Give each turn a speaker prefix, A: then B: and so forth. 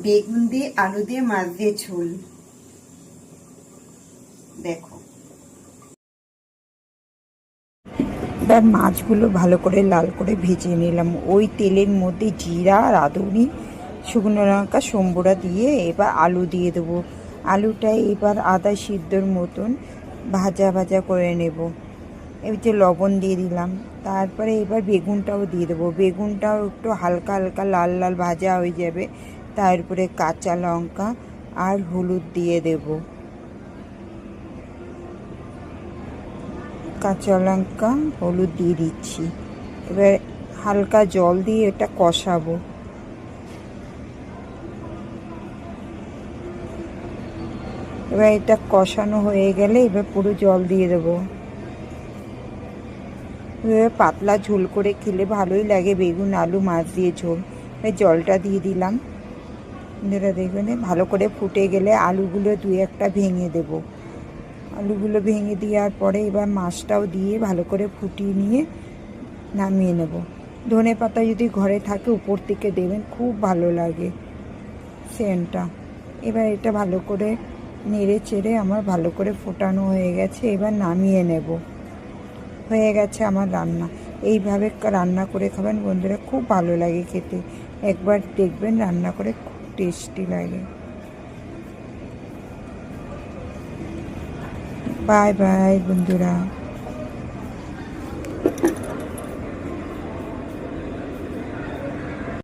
A: বেগুন দিয়ে আলু দিয়ে মাছ দিয়ে ঝোল। দেখো,
B: এবার মাছগুলো ভালো করে লাল করে ভেজে নিলাম। ওই তেলের মধ্যে জিরা, রাঁধুনি, শুকনো লঙ্কা, সম্বরা দিয়ে এবার আলু দিয়ে দেবো। আলুটা এবার আদা সিদ্ধর মতন ভাজা ভাজা করে নেব। এই যে লবণ দিয়ে দিলাম। তারপরে এবার বেগুনটাও দিয়ে দেবো। বেগুনটাও একটু হালকা হালকা লাল লাল ভাজা হয়ে যাবে। তারপরে কাঁচা লঙ্কা আর হলুদ দিয়ে দেবো। কাঁচা লঙ্কা হলুদ দিয়ে দিচ্ছি। এবার হালকা জল দিয়ে এটা কষাবো। এবার এটা কষানো হয়ে গেলে এবার পুরো জল দিয়ে দেবো। এবার পাতলা ঝোল করে খেলে ভালোই লাগে, বেগুন আলু মাছ দিয়ে ঝোল। এবার জলটা দিয়ে দিলাম। যেটা দেখবেন ভালো করে ফুটে গেলে আলুগুলো দুই একটা ভেঙে দেবো। আলুগুলো ভেঙে দেওয়ার পরে এবার মাছটাও দিয়ে ভালো করে ফুটিয়ে নিয়ে নামিয়ে নেব। ধনে পাতা যদি ঘরে থাকে উপর থেকে দেবেন, খুব ভালো লাগে সেন্টটা। এবার এটা ভালো করে নেড়ে চেড়ে আমার ভালো করে ফোটানো হয়ে গেছে। এবার নামিয়ে নেব। হয়ে গেছে আমার রান্না। এইভাবে রান্না করে খাবেন বন্ধুরা, খুব ভালো লাগে খেতে। একবার দেখবেন রান্না করে, খুব টেস্টি লাগে। বাই বাই বন্ধুরা।